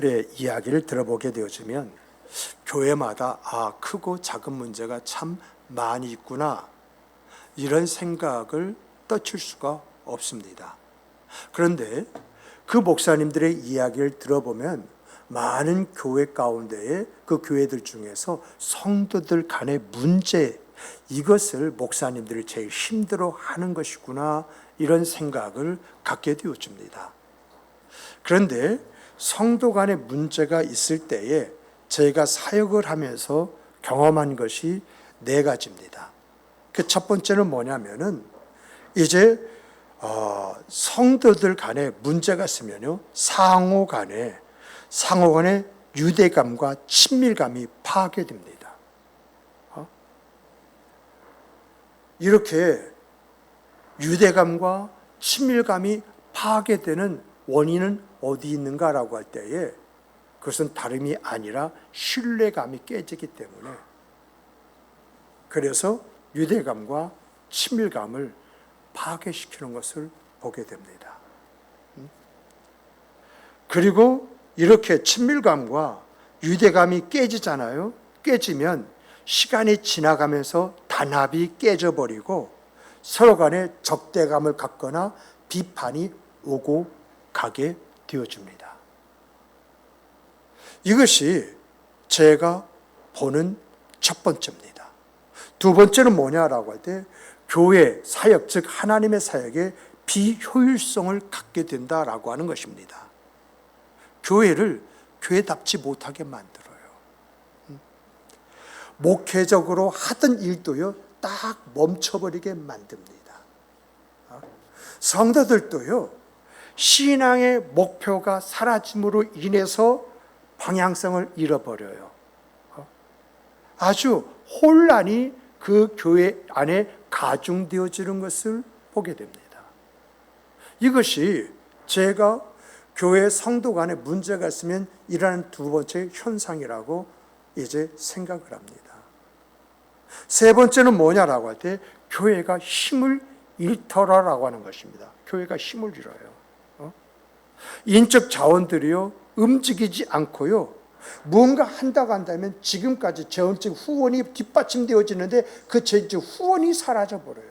의 이야기를 들어보게 되어지면 교회마다 크고 작은 문제가 참 많이 있구나, 이런 생각을 떠칠 수가 없습니다. 그런데 그 목사님들의 이야기를 들어보면 많은 교회 가운데에 그 교회들 중에서 성도들 간의 문제, 이것을 목사님들이 제일 힘들어하는 것이구나, 이런 생각을 갖게 되어집니다. 그런데 성도 간의 문제가 있을 때에 제가 사역을 하면서 경험한 것이 4가지입니다. 그 첫 번째는 뭐냐면은 이제 성도들 간에 문제가 있으면요, 상호 간에 유대감과 친밀감이 파괴됩니다. 이렇게 유대감과 친밀감이 파괴되는 원인은 어디 있는가라고 할 때에 그것은 다름이 아니라 신뢰감이 깨지기 때문에, 그래서 유대감과 친밀감을 파괴시키는 것을 보게 됩니다. 그리고 이렇게 친밀감과 유대감이 깨지잖아요. 깨지면 시간이 지나가면서 단합이 깨져버리고 서로 간에 적대감을 갖거나 비판이 오고 가게 되어집니다. 이것이 제가 보는 첫 번째입니다. 두 번째는 뭐냐라고 할 때 교회 사역, 즉 하나님의 사역에 비효율성을 갖게 된다라고 하는 것입니다. 교회를 교회답지 못하게 만들어요. 목회적으로 하던 일도요, 딱 멈춰버리게 만듭니다. 성도들도요, 신앙의 목표가 사라짐으로 인해서 방향성을 잃어버려요. 아주 혼란이 그 교회 안에 가중되어지는 것을 보게 됩니다. 이것이 제가 교회 성도 간에 문제가 있으면 일어나는 두 번째 현상이라고 이제 생각을 합니다. 세 번째는 뭐냐라고 할 때 교회가 힘을 잃더라라고 하는 것입니다. 교회가 힘을 잃어요. 인적 자원들이요, 움직이지 않고요, 무언가 한다고 한다면 지금까지 재원적 후원이 뒷받침되어지는데 그 재원적 후원이 사라져버려요.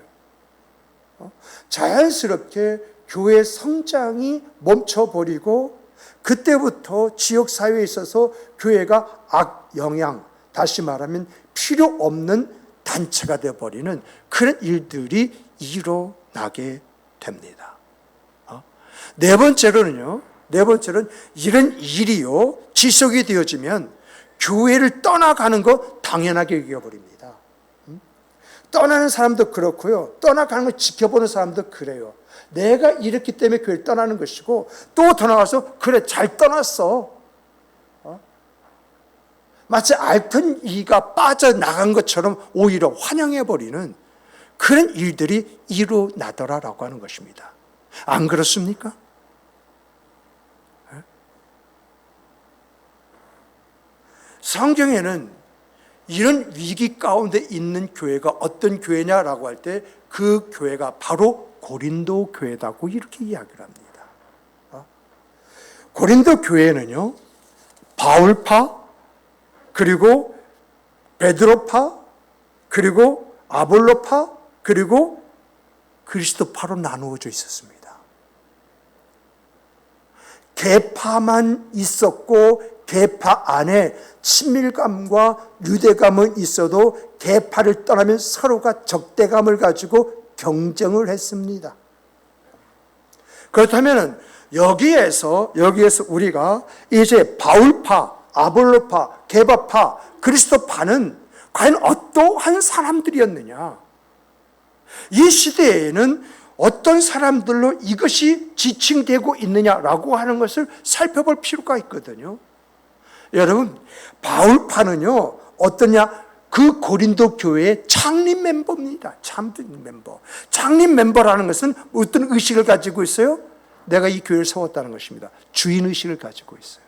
자연스럽게 교회 성장이 멈춰버리고, 그때부터 지역사회에 있어서 교회가 악영향, 다시 말하면 필요 없는 단체가 되어버리는 그런 일들이 일어나게 됩니다. 네 번째로는 이런 일이요, 지속이 되어지면 교회를 떠나가는 거 당연하게 여겨버립니다. 떠나는 사람도 그렇고요, 떠나가는 걸 지켜보는 사람도 그래요. 내가 이랬기 때문에 교회를 떠나는 것이고, 또 더 나가서 그래, 잘 떠났어, 마치 앓던 이가 빠져나간 것처럼 오히려 환영해버리는 그런 일들이 일어나더라라고 하는 것입니다. 안 그렇습니까? 성경에는 이런 위기 가운데 있는 교회가 어떤 교회냐라고 할 때 그 교회가 바로 고린도 교회다고 이렇게 이야기를 합니다. 고린도 교회는요, 바울파, 그리고 베드로파, 그리고 아볼로파, 그리고 그리스도파로 나누어져 있었습니다. 계파만 있었고, 계파 안에 친밀감과 유대감은 있어도 계파를 떠나면 서로가 적대감을 가지고 경쟁을 했습니다. 그렇다면 여기에서 우리가 이제 바울파, 아볼로파, 게바파, 그리스도파는 과연 어떠한 사람들이었느냐? 이 시대에는 어떤 사람들로 이것이 지칭되고 있느냐라고 하는 것을 살펴볼 필요가 있거든요. 여러분, 바울파는요, 어떠냐? 그 고린도 교회의 창립 멤버입니다. 창립 멤버. 창립 멤버라는 것은 어떤 의식을 가지고 있어요? 내가 이 교회를 세웠다는 것입니다. 주인의식을 가지고 있어요.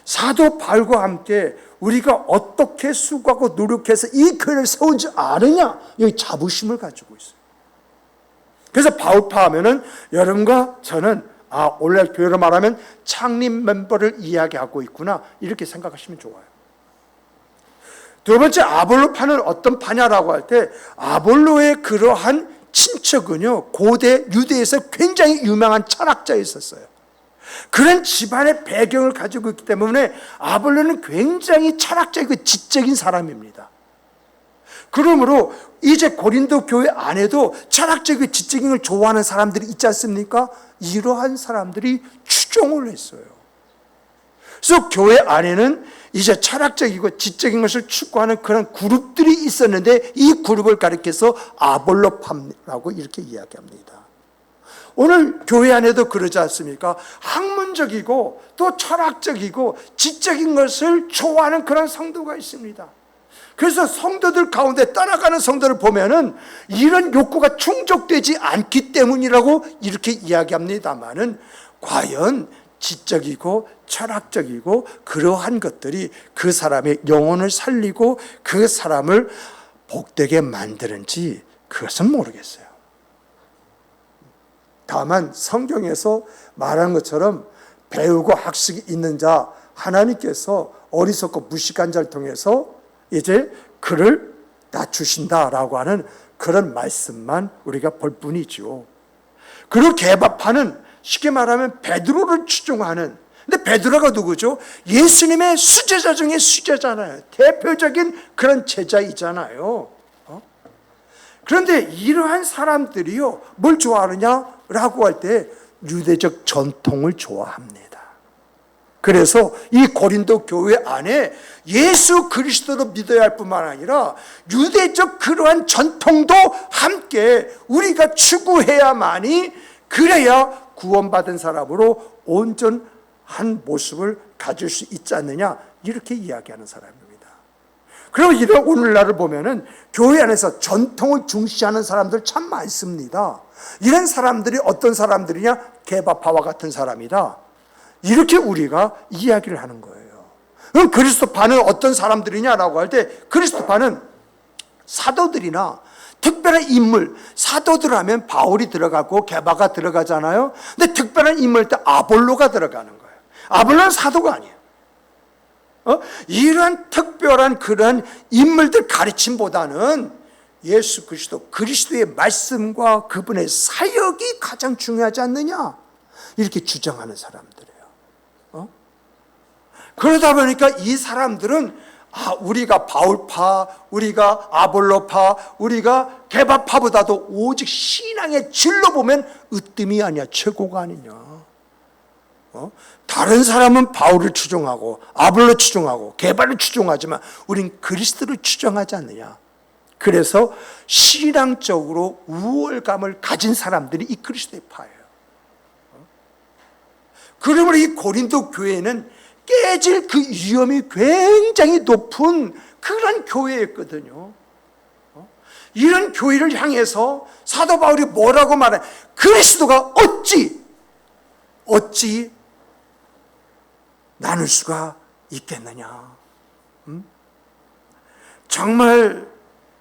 사도 바울과 함께 우리가 어떻게 수고하고 노력해서 이 교회를 세운 줄 아느냐, 여기 자부심을 가지고 있어요. 그래서 바울파 하면은 여러분과 저는 오늘날 교회로 말하면 창립 멤버를 이야기하고 있구나, 이렇게 생각하시면 좋아요. 두 번째, 아볼로파는 어떤 파냐라고 할 때, 아볼로의 그러한 친척은요, 고대 유대에서 굉장히 유명한 철학자였었어요. 그런 집안의 배경을 가지고 있기 때문에 아볼로는 굉장히 철학적이고 지적인 사람입니다. 그러므로 이제 고린도 교회 안에도 철학적이고 지적인 걸 좋아하는 사람들이 있지 않습니까? 이러한 사람들이 추종을 했어요. 그래서 교회 안에는 이제 철학적이고 지적인 것을 추구하는 그런 그룹들이 있었는데, 이 그룹을 가리켜서 아볼로파라고 이렇게 이야기합니다. 오늘 교회 안에도 그러지 않습니까? 학문적이고 또 철학적이고 지적인 것을 좋아하는 그런 성도가 있습니다. 그래서 성도들 가운데 따라가는 성도를 보면은 이런 욕구가 충족되지 않기 때문이라고 이렇게 이야기합니다만은, 과연 지적이고 철학적이고 그러한 것들이 그 사람의 영혼을 살리고 그 사람을 복되게 만드는지, 그것은 모르겠어요. 다만 성경에서 말한 것처럼 배우고 학식이 있는 자, 하나님께서 어리석고 무식한 자를 통해서 이제 그를 낮추신다라고 하는 그런 말씀만 우리가 볼 뿐이죠. 그리고 개바파는 쉽게 말하면 베드로를 추종하는, 근데 베드로가 누구죠? 예수님의 수제자 중에 수제자잖아요. 대표적인 그런 제자이잖아요. 그런데 이러한 사람들이요, 뭘 좋아하느냐라고 할 때 유대적 전통을 좋아합니다. 그래서 이 고린도 교회 안에 예수 그리스도를 믿어야 할 뿐만 아니라 유대적 그러한 전통도 함께 우리가 추구해야만이, 그래야 구원받은 사람으로 온전한 모습을 가질 수 있지 않느냐, 이렇게 이야기하는 사람입니다. 그리고 이런 오늘날을 보면은 교회 안에서 전통을 중시하는 사람들 참 많습니다. 이런 사람들이 어떤 사람들이냐? 개바파와 같은 사람이다, 이렇게 우리가 이야기를 하는 거예요. 그럼 그리스도파는 어떤 사람들이냐라고 할 때, 그리스도파는 사도들이나 특별한 인물, 사도들 하면 바울이 들어가고 게바가 들어가잖아요. 근데 특별한 인물 때 아볼로가 들어가는 거예요. 아볼로는 사도가 아니에요. 이러한 특별한 그런 인물들 가르침보다는 예수 그리스도, 그리스도의 말씀과 그분의 사역이 가장 중요하지 않느냐, 이렇게 주장하는 사람들이에요. 그러다 보니까 이 사람들은 우리가 바울파, 우리가 아볼로파, 우리가 게바파보다도 오직 신앙의 질로 보면 으뜸이 아니야, 최고가 아니냐. 다른 사람은 바울을 추종하고 아볼로 추종하고 게바를 추종하지만 우린 그리스도를 추종하지 않느냐. 그래서 신앙적으로 우월감을 가진 사람들이 이 그리스도의 파예요. 그러므로 이 고린도 교회는 깨질 그 위험이 굉장히 높은 그런 교회였거든요. 이런 교회를 향해서 사도 바울이 뭐라고 말해? 그리스도가 어찌 나눌 수가 있겠느냐. 정말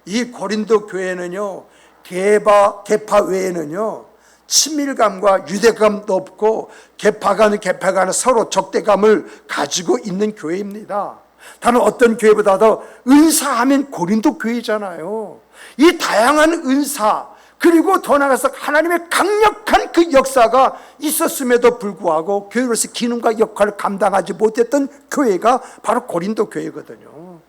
이 고린도 교회는요, 계파 외에는요, 친밀감과 유대감도 없고 계파 간의 서로 적대감을 가지고 있는 교회입니다. 다른 어떤 교회보다도 은사하면 고린도 교회잖아요. 이 다양한 은사, 그리고 더 나아가서 하나님의 강력한 그 역사가 있었음에도 불구하고 교회로서 기능과 역할을 감당하지 못했던 교회가 바로 고린도 교회거든요.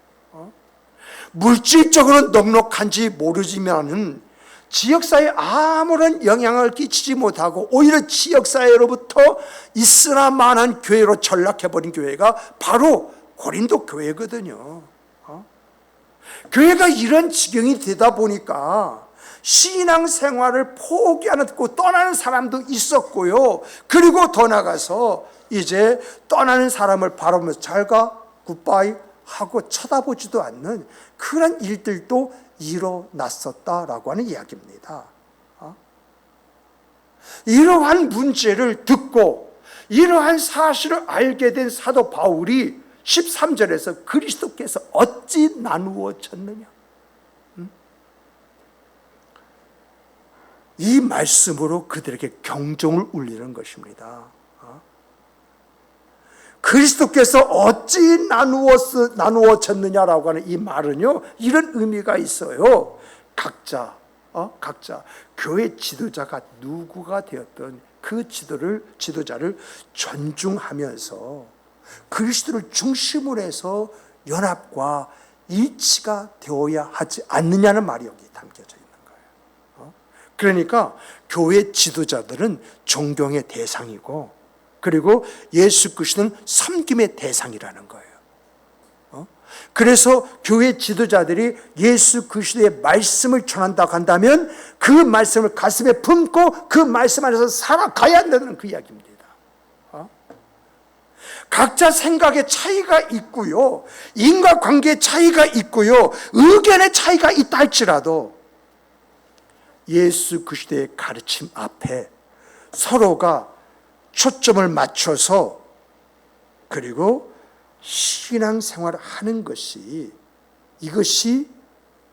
물질적으로 넉넉한지 모르지만은 지역사회에 아무런 영향을 끼치지 못하고 오히려 지역사회로부터 있으나마한 교회로 전락해버린 교회가 바로 고린도 교회거든요. 교회가 이런 지경이 되다 보니까 신앙생활을 포기하고 떠나는 사람도 있었고요. 그리고 더 나가서 이제 떠나는 사람을 바라보면서 잘가 굿바이 하고 쳐다보지도 않는 그런 일들도 일어났었다라고 하는 이야기입니다. 이러한 문제를 듣고 이러한 사실을 알게 된 사도 바울이 13절에서 그리스도께서 어찌 나누어졌느냐, 이 말씀으로 그들에게 경종을 울리는 것입니다. 그리스도께서 어찌 나누어졌느냐라고 하는 이 말은요, 이런 의미가 있어요. 각자 교회 지도자가 누구가 되었던 그 지도자를 존중하면서 그리스도를 중심으로 해서 연합과 일치가 되어야 하지 않느냐는 말이 여기 담겨져 있는 거예요. 그러니까 교회 지도자들은 존경의 대상이고, 그리고 예수 그리스도는 섬김의 대상이라는 거예요. 그래서 교회 지도자들이 예수 그리스도의 말씀을 전한다고 한다면 그 말씀을 가슴에 품고 그 말씀 안에서 살아가야 한다는 그 이야기입니다. 각자 생각의 차이가 있고요, 인과관계의 차이가 있고요, 의견의 차이가 있다 할지라도 예수 그리스도의 가르침 앞에 서로가 초점을 맞춰서 그리고 신앙생활을 하는 것이, 이것이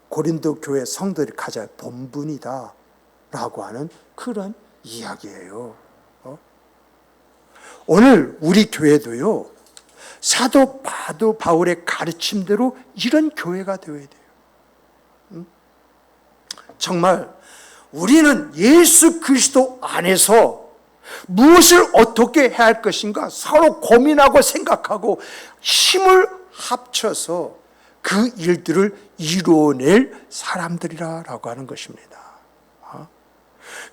고린도 교회 성도들이 가져야 할 본분이다 라고 하는 그런 이야기예요. 오늘 우리 교회도요, 사도 바울의 가르침대로 이런 교회가 되어야 돼요. 정말 우리는 예수 그리스도 안에서 무엇을 어떻게 해야 할 것인가 서로 고민하고 생각하고 힘을 합쳐서 그 일들을 이루어낼 사람들이라고 하는 것입니다.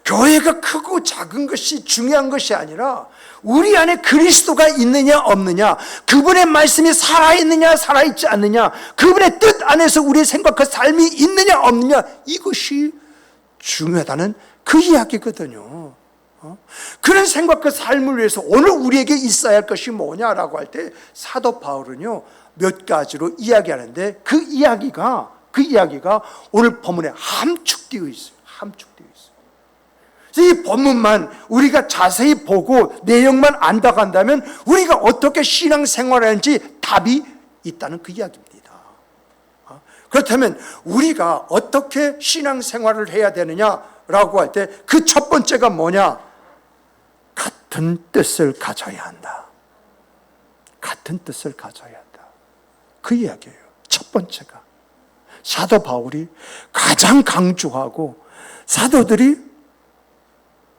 교회가 크고 작은 것이 중요한 것이 아니라 우리 안에 그리스도가 있느냐 없느냐, 그분의 말씀이 살아있느냐 살아있지 않느냐, 그분의 뜻 안에서 우리의 생각과 삶이 있느냐 없느냐, 이것이 중요하다는 그 이야기거든요. 그런 생각과 삶을 위해서 오늘 우리에게 있어야 할 것이 뭐냐라고 할 때 사도 바울은요, 몇 가지로 이야기하는데 그 이야기가 오늘 본문에 함축되어 있어요. 함축되어 있어요. 이 본문만 우리가 자세히 보고 내용만 안다고 한다면 우리가 어떻게 신앙생활하는지 답이 있다는 그 이야기입니다. 그렇다면 우리가 어떻게 신앙생활을 해야 되느냐라고 할 때 그 첫 번째가 뭐냐? 같은 뜻을 가져야 한다. 같은 뜻을 가져야 한다. 그 이야기예요. 첫 번째가. 사도 바울이 가장 강조하고 사도들이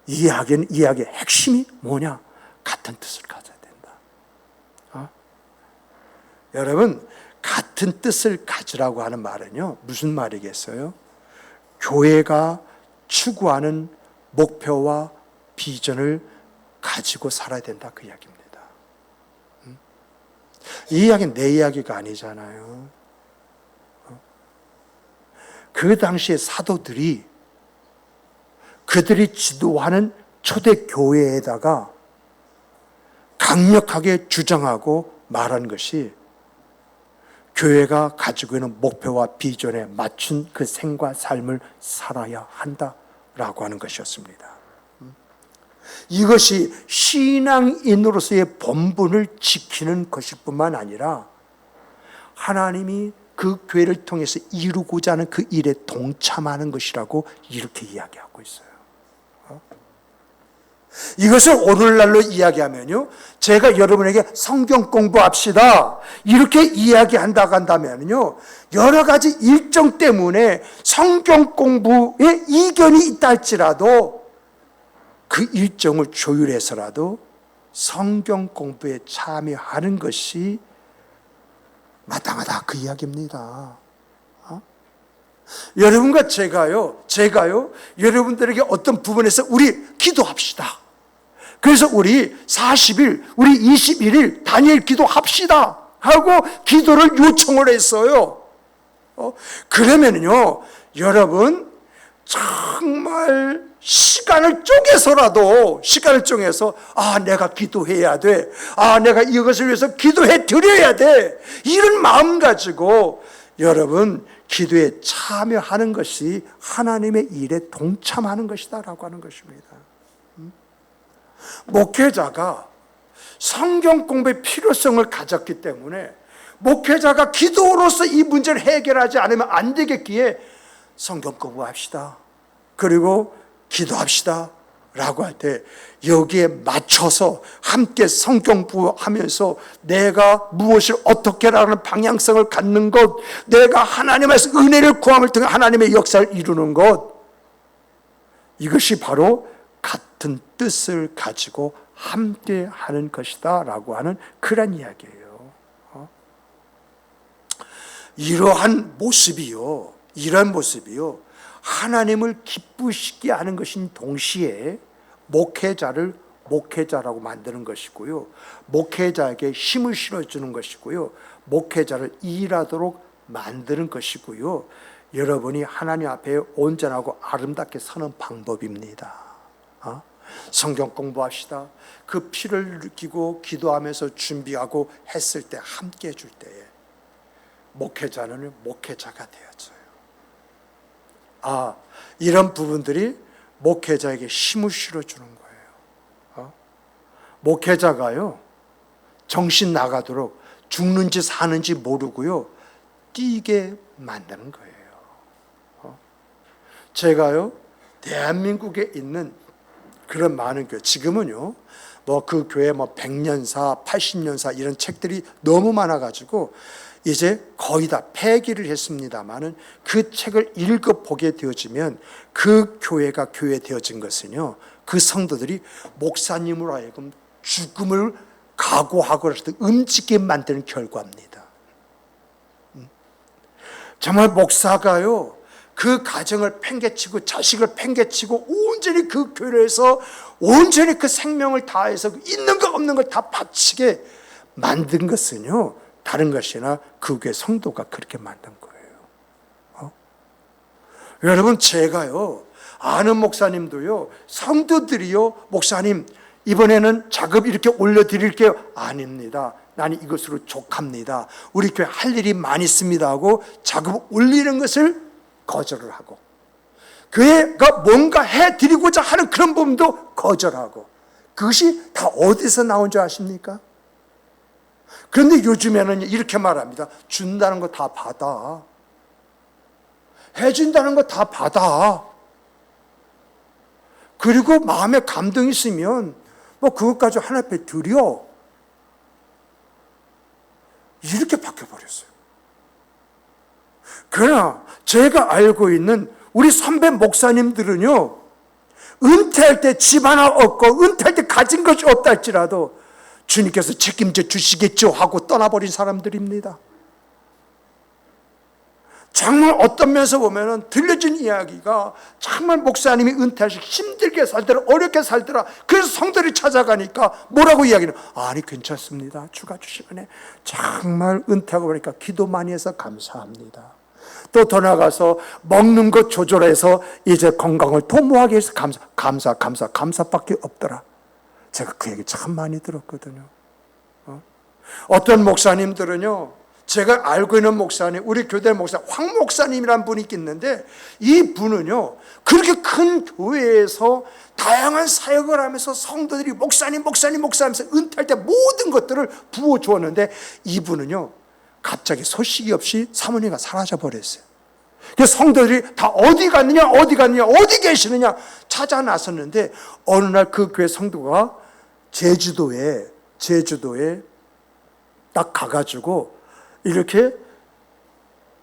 이야기의 핵심이 뭐냐? 같은 뜻을 가져야 된다. 여러분, 같은 뜻을 가지라고 하는 말은요, 무슨 말이겠어요? 교회가 추구하는 목표와 비전을 가지고 살아야 된다, 그 이야기입니다. 이 이야기는 내 이야기가 아니잖아요. 그 당시에 사도들이 그들이 지도하는 초대교회에다가 강력하게 주장하고 말한 것이 교회가 가지고 있는 목표와 비전에 맞춘 그 생과 삶을 살아야 한다라고 하는 것이었습니다. 이것이 신앙인으로서의 본분을 지키는 것일 뿐만 아니라 하나님이 그 교회를 통해서 이루고자 하는 그 일에 동참하는 것이라고 이렇게 이야기하고 있어요. 이것을 오늘날로 이야기하면요, 제가 여러분에게 성경 공부합시다 이렇게 이야기한다고 한다면요, 여러 가지 일정 때문에 성경 공부에 이견이 있다 할지라도 그 일정을 조율해서라도 성경 공부에 참여하는 것이 마땅하다, 그 이야기입니다. 여러분과 제가요 여러분들에게 어떤 부분에서 우리 기도합시다. 그래서 우리 40일, 우리 21일 단일 기도합시다 하고 기도를 요청을 했어요. 그러면요, 여러분 정말 시간을 쪼개서 내가 기도해야 돼, 내가 이것을 위해서 기도해 드려야 돼, 이런 마음 가지고 여러분 기도에 참여하는 것이 하나님의 일에 동참하는 것이다라고 하는 것입니다. 목회자가 성경 공부의 필요성을 가졌기 때문에 목회자가 기도로서 이 문제를 해결하지 않으면 안 되겠기에 성경 공부합시다. 그리고 기도합시다 라고 할 때 여기에 맞춰서 함께 성경 공부하면서 내가 무엇을 어떻게 라는 방향성을 갖는 것, 내가 하나님에서 은혜를 구함을 통해 하나님의 역사를 이루는 것, 이것이 바로 같은 뜻을 가지고 함께 하는 것이다 라고 하는 그런 이야기예요. 이러한 모습이요, 하나님을 기쁘시게 하는 것인 동시에 목회자를 목회자라고 만드는 것이고요, 목회자에게 힘을 실어주는 것이고요, 목회자를 일하도록 만드는 것이고요, 여러분이 하나님 앞에 온전하고 아름답게 서는 방법입니다. 성경 공부합시다. 그 피를 느끼고 기도하면서 준비하고 했을 때, 함께 해줄 때에 목회자는 목회자가 되어져요. 이런 부분들이 목회자에게 힘을 실어주는 거예요. 목회자가요, 정신 나가도록 죽는지 사는지 모르고요, 뛰게 만드는 거예요. 제가요, 대한민국에 있는 그런 많은 교회, 지금은요, 그 교회 100년사, 80년사 이런 책들이 너무 많아가지고 이제 거의 다 폐기를 했습니다마는, 그 책을 읽어보게 되어지면 그 교회가 교회 되어진 것은요, 그 성도들이 목사님으로 하여금 죽음을 각오하고 움직이게 만드는 결과입니다. 정말 목사가요, 그 가정을 팽개치고 자식을 팽개치고 온전히 그 교회에서 온전히 그 생명을 다해서 있는 거 없는 걸 다 바치게 만든 것은요, 다른 것이나 그 교회 성도가 그렇게 만든 거예요. 여러분, 제가요, 아는 목사님도요, 성도들이요, 목사님 이번에는 자금 이렇게 올려드릴게요. 아닙니다. 나는 이것으로 족합니다. 우리 교회 할 일이 많이 있습니다 하고 자금 올리는 것을 거절을 하고, 교회가 뭔가 해드리고자 하는 그런 부분도 거절하고, 그것이 다 어디서 나온 줄 아십니까? 그런데 요즘에는 이렇게 말합니다. 준다는 거 다 받아. 해준다는 거 다 받아. 그리고 마음에 감동이 있으면 그것까지 하나님 앞에 드려. 이렇게 바뀌어버렸어요. 그러나 제가 알고 있는 우리 선배 목사님들은요, 은퇴할 때 집 하나 없고 은퇴할 때 가진 것이 없다 할지라도 주님께서 책임져 주시겠죠 하고 떠나버린 사람들입니다. 정말 어떤 면에서 보면 들려진 이야기가, 정말 목사님이 은퇴하시고 힘들게 살더라, 어렵게 살더라. 그래서 성도들이 찾아가니까 뭐라고 이야기는, 아니 괜찮습니다, 주가 주시면 정말 은퇴하고 보니까 기도 많이 해서 감사합니다. 또 더 나가서 먹는 것 조절해서 이제 건강을 도모하기 위해서 감사밖에 없더라. 제가 그 얘기 참 많이 들었거든요. 어떤 목사님들은요, 제가 알고 있는 목사님, 우리 교대 목사 황 목사님이라는 분이 있는데, 이 분은요, 그렇게 큰 교회에서 다양한 사역을 하면서 성도들이 목사님 하면서 은퇴할 때 모든 것들을 부어주었는데, 이분은요, 갑자기 소식이 없이 사모님과 사라져 버렸어요. 그래서 성도들이 다 어디 갔느냐 어디 계시느냐 찾아 나섰는데, 어느 날 그 교회 성도가 제주도에 딱 가가지고 이렇게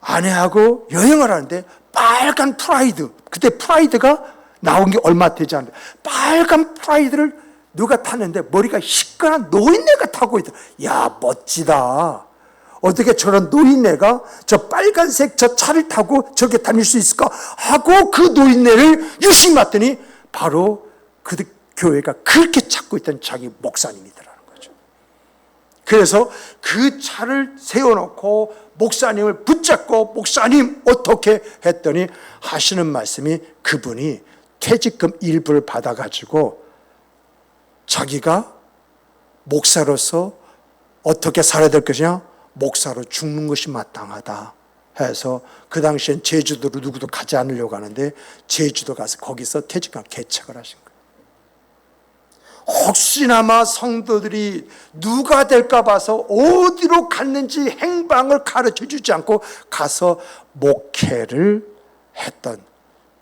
아내하고 여행을 하는데, 빨간 프라이드, 그때 프라이드가 나온 게 얼마 되지 않는데 빨간 프라이드를 누가 탔는데 머리가 희끈한 노인네가 타고 있다. 야, 멋지다. 어떻게 저런 노인네가 저 빨간색 저 차를 타고 저렇게 다닐 수 있을까 하고 그 노인네를 유심히 봤더니 바로 그 교회가 그렇게 찾고 있던 자기 목사님이더라는 거죠. 그래서 그 차를 세워놓고 목사님을 붙잡고, 목사님 어떻게 했더니 하시는 말씀이, 그분이 퇴직금 일부를 받아가지고 자기가 목사로서 어떻게 살아야 될 것이냐, 목사로 죽는 것이 마땅하다 해서, 그 당시엔 제주도로 누구도 가지 않으려고 하는데 제주도 가서 거기서 퇴직금 개척을 하신 거예요. 혹시나마 성도들이 누가 될까 봐서 어디로 갔는지 행방을 가르쳐 주지 않고 가서 목회를 했던,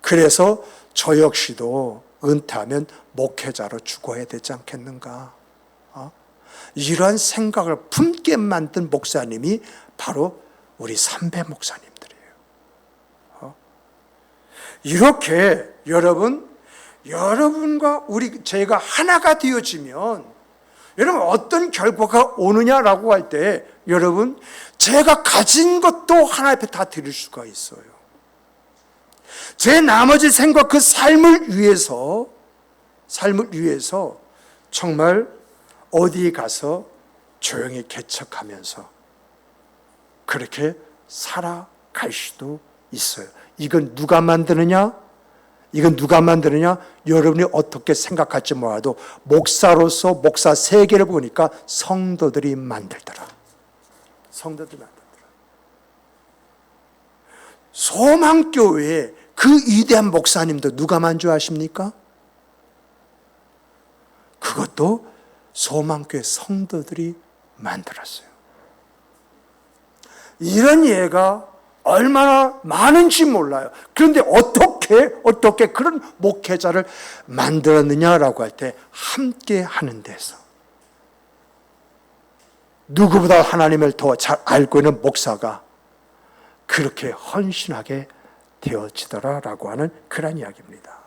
그래서 저 역시도 은퇴하면 목회자로 죽어야 되지 않겠는가? 이러한 생각을 품게 만든 목사님이 바로 우리 삼배 목사님들이에요. 이렇게 여러분과 제가 하나가 되어지면 여러분 어떤 결과가 오느냐라고 할 때 여러분 제가 가진 것도 하나님 앞에 다 드릴 수가 있어요. 제 나머지 생각 그 삶을 위해서 정말 어디에 가서 조용히 개척하면서 그렇게 살아갈 수도 있어요. 이건 누가 만드느냐? 여러분이 어떻게 생각할지 몰라도 목사로서 목사 세계를 보니까 성도들이 만들더라. 소망교회에 그 위대한 목사님도 누가 만주하십니까? 그것도 소망교회 성도들이 만들었어요. 이런 예가 얼마나 많은지 몰라요. 그런데 어떻게 그런 목회자를 만들었느냐라고 할 때 함께 하는 데서 누구보다 하나님을 더 잘 알고 있는 목사가 그렇게 헌신하게 되어지더라라고 하는 그런 이야기입니다.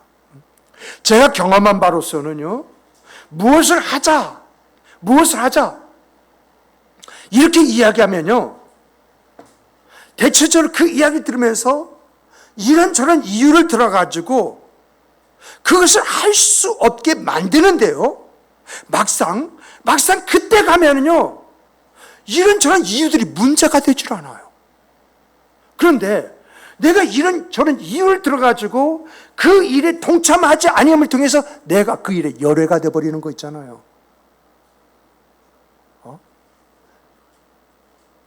제가 경험한 바로서는요, 무엇을 하자 이렇게 이야기하면요, 대체적으로 그 이야기 들으면서 이런저런 이유를 들어가지고 그것을 할 수 없게 만드는데요, 막상 그때 가면은요, 이런저런 이유들이 문제가 되질 않아요. 그런데 내가 이런저런 이유를 들어가지고 그 일에 동참하지 아니함을 통해서 내가 그 일에 열애가 되어버리는 거 있잖아요.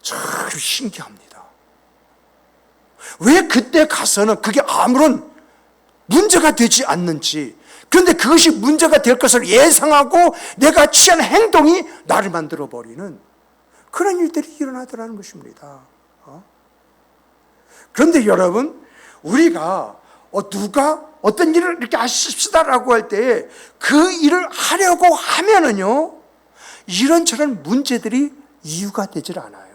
참 신기합니다. 왜 그때 가서는 그게 아무런 문제가 되지 않는지, 그런데 그것이 문제가 될 것을 예상하고 내가 취한 행동이 나를 만들어버리는 그런 일들이 일어나더라는 것입니다. 그런데 여러분, 우리가 누가 어떤 일을 이렇게 하십시다라고 할 때 그 일을 하려고 하면은요, 이런저런 문제들이 이유가 되질 않아요.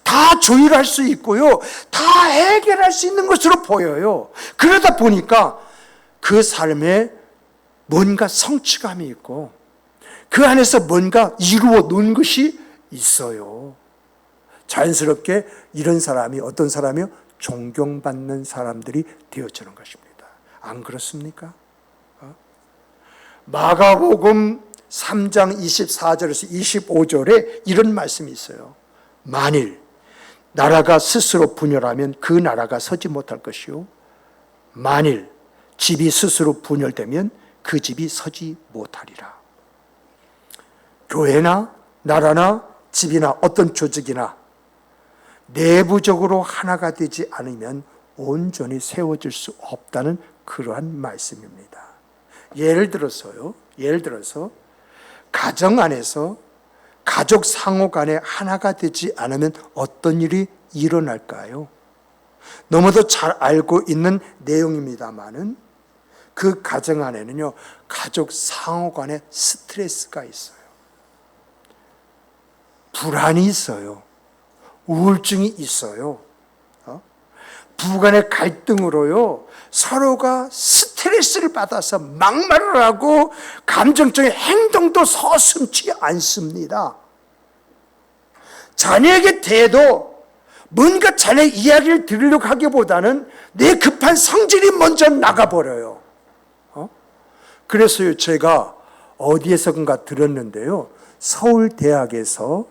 다 조율할 수 있고요, 다 해결할 수 있는 것으로 보여요. 그러다 보니까 그 삶에 뭔가 성취감이 있고 그 안에서 뭔가 이루어 놓은 것이 있어요. 자연스럽게 이런 사람이 어떤 사람이요? 존경받는 사람들이 되어지는 것입니다. 안 그렇습니까? 마가복음 3장 24절에서 25절에 이런 말씀이 있어요. 만일 나라가 스스로 분열하면 그 나라가 서지 못할 것이요, 만일 집이 스스로 분열되면 그 집이 서지 못하리라. 교회나 나라나 집이나 어떤 조직이나 내부적으로 하나가 되지 않으면 온전히 세워질 수 없다는 그러한 말씀입니다. 예를 들어서 가정 안에서 가족 상호 간에 하나가 되지 않으면 어떤 일이 일어날까요? 너무도 잘 알고 있는 내용입니다만은 그 가정 안에는요, 가족 상호 간에 스트레스가 있어요. 불안이 있어요. 우울증이 있어요. 부부간의 갈등으로요, 서로가 스트레스를 받아서 막말을 하고 감정적인 행동도 서슴지 않습니다. 자녀에게 대해도 뭔가 자녀 이야기를 들으려고 하기보다는 내 급한 성질이 먼저 나가버려요. 그래서요, 제가 어디에서인가 들었는데요, 서울대학에서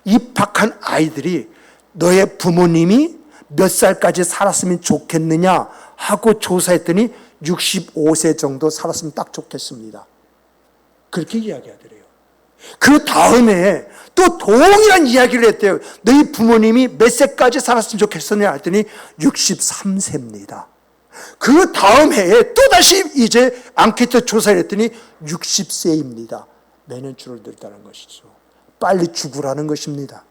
입학한 아이들이 너의 부모님이 몇 살까지 살았으면 좋겠느냐 하고 조사했더니 65세 정도 살았으면 딱 좋겠습니다. 그렇게 이야기하더래요. 그 다음에 또 동일한 이야기를 했대요. 너희 부모님이 몇 세까지 살았으면 좋겠느냐 했더니 63세입니다. 그 다음 해에 또다시 이제 앙케이트 조사를 했더니 60세입니다. 매년 줄어들다는 것이죠. 빨리 죽으라는 것입니다.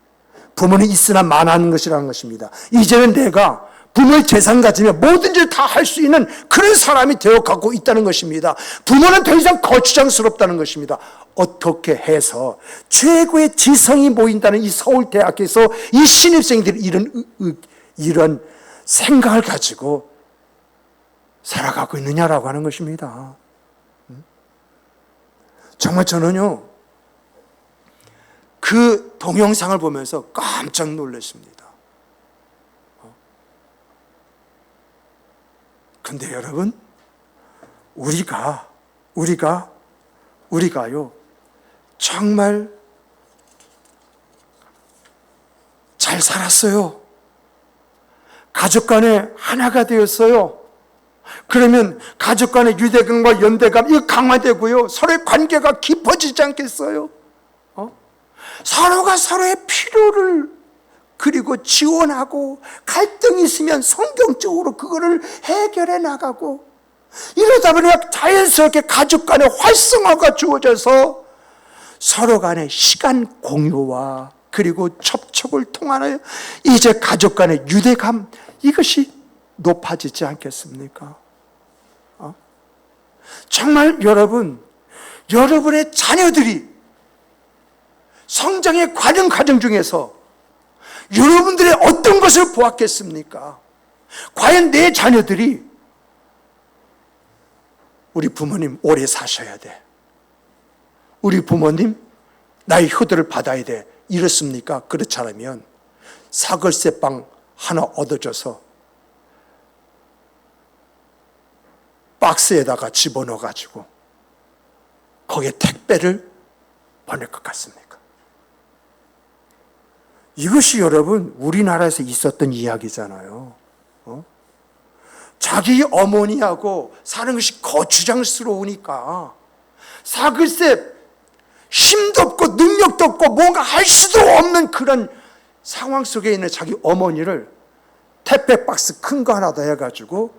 부모는 있으나 마나하는 것이라는 것입니다. 이제는 내가 부모의 재산 가지면 뭐든지 다 할 수 있는 그런 사람이 되어 가고 있다는 것입니다. 부모는 더 이상 거추장스럽다는 것입니다. 어떻게 해서 최고의 지성이 모인다는 이 서울대학교에서 이 신입생들이 이런 생각을 가지고 살아가고 있느냐라고 하는 것입니다. 정말 저는요, 그 동영상을 보면서 깜짝 놀랐습니다. 근데 여러분, 우리가요, 정말 잘 살았어요. 가족 간에 하나가 되었어요. 그러면 가족 간의 유대감과 연대감, 이거 강화되고요. 서로의 관계가 깊어지지 않겠어요? 서로가 서로의 필요를 그리고 지원하고 갈등이 있으면 성경적으로 그거를 해결해 나가고 이러다 보니까 자연스럽게 가족 간의 활성화가 주어져서 서로 간의 시간 공유와 그리고 접촉을 통하여 이제 가족 간의 유대감 이것이 높아지지 않겠습니까? 정말 여러분의 자녀들이 성장의 과정 중에서 여러분들의 어떤 것을 보았겠습니까? 과연 내 자녀들이 우리 부모님 오래 사셔야 돼, 우리 부모님 나의 효도를 받아야 돼, 이렇습니까? 그렇지 않으면 사글세빵 하나 얻어줘서 박스에다가 집어넣어가지고 거기에 택배를 보낼 것 같습니까? 이것이 여러분 우리나라에서 있었던 이야기잖아요. 자기 어머니하고 사는 것이 거추장스러우니까 사글세 힘도 없고 능력도 없고 뭔가 할 수도 없는 그런 상황 속에 있는 자기 어머니를 택배 박스 큰 거 하나 더 해가지고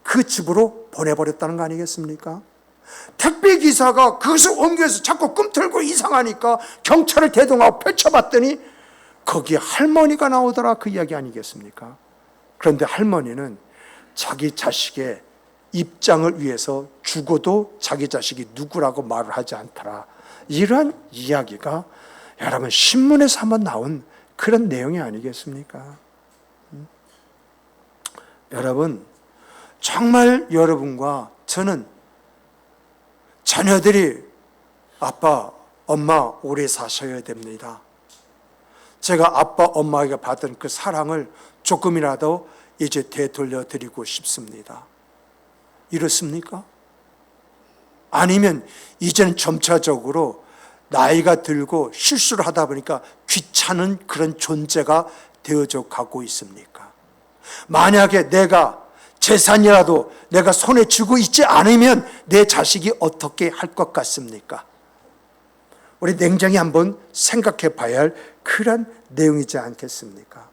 그 집으로 보내버렸다는 거 아니겠습니까? 택배 기사가 그것을 옮겨서 자꾸 꿈틀고 이상하니까 경찰을 대동하고 펼쳐봤더니 거기에 할머니가 나오더라, 그 이야기 아니겠습니까? 그런데 할머니는 자기 자식의 입장을 위해서 죽어도 자기 자식이 누구라고 말을 하지 않더라. 이런 이야기가 여러분 신문에서 한번 나온 그런 내용이 아니겠습니까? 여러분, 정말 여러분과 저는 자녀들이 아빠, 엄마 오래 사셔야 됩니다. 제가 아빠, 엄마에게 받은 그 사랑을 조금이라도 이제 되돌려 드리고 싶습니다. 이렇습니까? 아니면 이제는 점차적으로 나이가 들고 실수를 하다 보니까 귀찮은 그런 존재가 되어져 가고 있습니까? 만약에 내가 재산이라도 내가 손에 쥐고 있지 않으면 내 자식이 어떻게 할 것 같습니까? 우리 냉정히 한번 생각해 봐야 할 그런 내용이지 않겠습니까?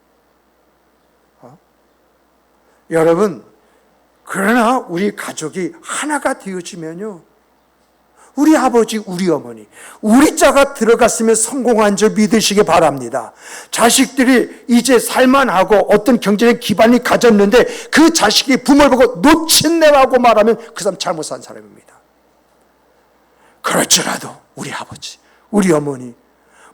여러분, 그러나 우리 가족이 하나가 되어지면요, 우리 아버지, 우리 어머니, 우리 자가 들어갔으면 성공한 줄 믿으시기 바랍니다. 자식들이 이제 살만하고 어떤 경제적 기반이 가졌는데 그 자식이 부모를 보고 놓친내라고 말하면 그 사람 잘못 산 사람입니다. 그럴지라도 우리 아버지, 우리 어머니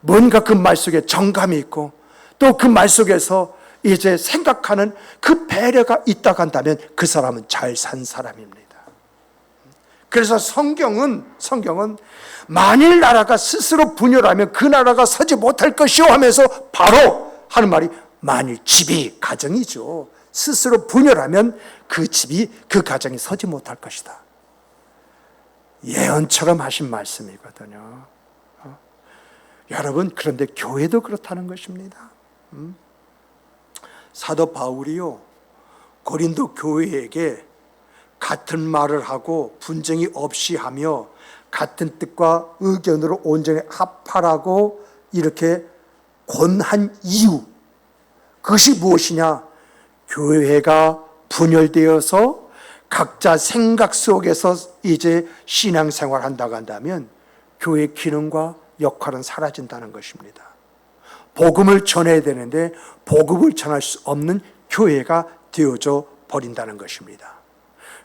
뭔가 그 말 속에 정감이 있고 또 그 말 속에서 이제 생각하는 그 배려가 있다고 한다면 그 사람은 잘 산 사람입니다. 그래서 성경은 만일 나라가 스스로 분열하면 그 나라가 서지 못할 것이요 하면서 바로 하는 말이 만일 집이 가정이죠. 스스로 분열하면 그 집이 그 가정이 서지 못할 것이다. 예언처럼 하신 말씀이거든요. 여러분, 그런데 교회도 그렇다는 것입니다. 사도 바울이요, 고린도 교회에게 같은 말을 하고 분쟁이 없이 하며 같은 뜻과 의견으로 온전히 합하라고 이렇게 권한 이유, 그것이 무엇이냐? 교회가 분열되어서 각자 생각 속에서 이제 신앙생활을 한다고 한다면 교회의 기능과 역할은 사라진다는 것입니다. 복음을 전해야 되는데 복음을 전할 수 없는 교회가 되어져 버린다는 것입니다.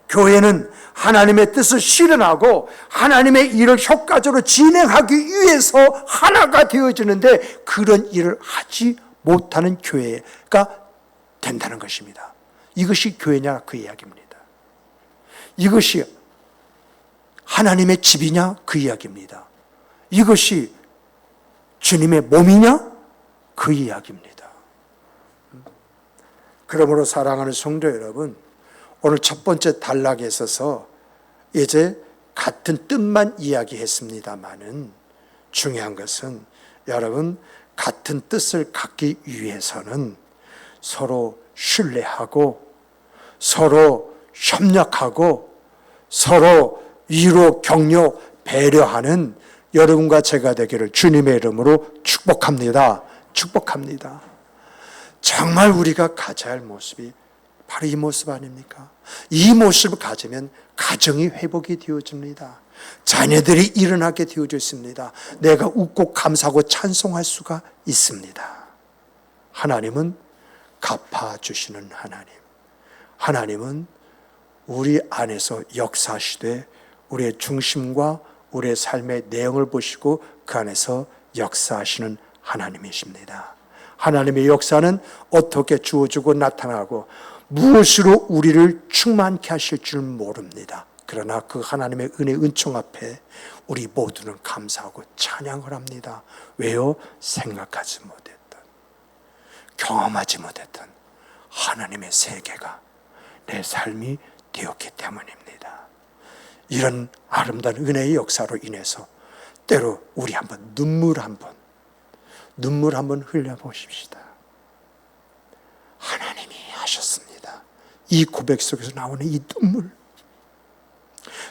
교회는 하나님의 뜻을 실현하고 하나님의 일을 효과적으로 진행하기 위해서 하나가 되어지는데 그런 일을 하지 못하는 교회가 된다는 것입니다. 이것이 교회냐 그 이야기입니다. 이것이 하나님의 집이냐 그 이야기입니다. 이것이 주님의 몸이냐 그 이야기입니다. 그러므로 사랑하는 성도 여러분, 오늘 첫 번째 단락에 있어서 이제 같은 뜻만 이야기했습니다마는 중요한 것은 여러분 같은 뜻을 갖기 위해서는 서로 신뢰하고 서로 협력하고 서로 위로 격려 배려하는 여러분과 제가 되기를 주님의 이름으로 축복합니다. 축복합니다. 정말 우리가 가져야 할 모습이 바로 이 모습 아닙니까? 이 모습을 가지면 가정이 회복이 되어집니다. 자녀들이 일어나게 되어져 있습니다. 내가 웃고 감사하고 찬송할 수가 있습니다. 하나님은 갚아주시는 하나님. 하나님은 우리 안에서 역사하시되 우리의 중심과 우리의 삶의 내용을 보시고 그 안에서 역사하시는 하나님이십니다. 하나님의 역사는 어떻게 주어지고 나타나고 무엇으로 우리를 충만케 하실 줄 모릅니다. 그러나 그 하나님의 은혜 은총 앞에 우리 모두는 감사하고 찬양을 합니다. 왜요? 생각하지 못했던, 경험하지 못했던 하나님의 세계가 내 삶이 되었기 때문입니다. 이런 아름다운 은혜의 역사로 인해서 때로 우리 한번 눈물 한번 흘려보십시다. 하나님이 하셨습니다. 이 고백 속에서 나오는 이 눈물,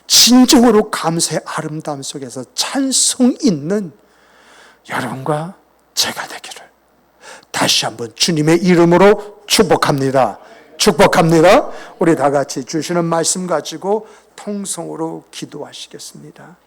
진정으로 감사의 아름다움 속에서 찬송 있는 여러분과 제가 되기를 다시 한번 주님의 이름으로 축복합니다. 축복합니다. 우리 다 같이 주시는 말씀 가지고 통성으로 기도하시겠습니다.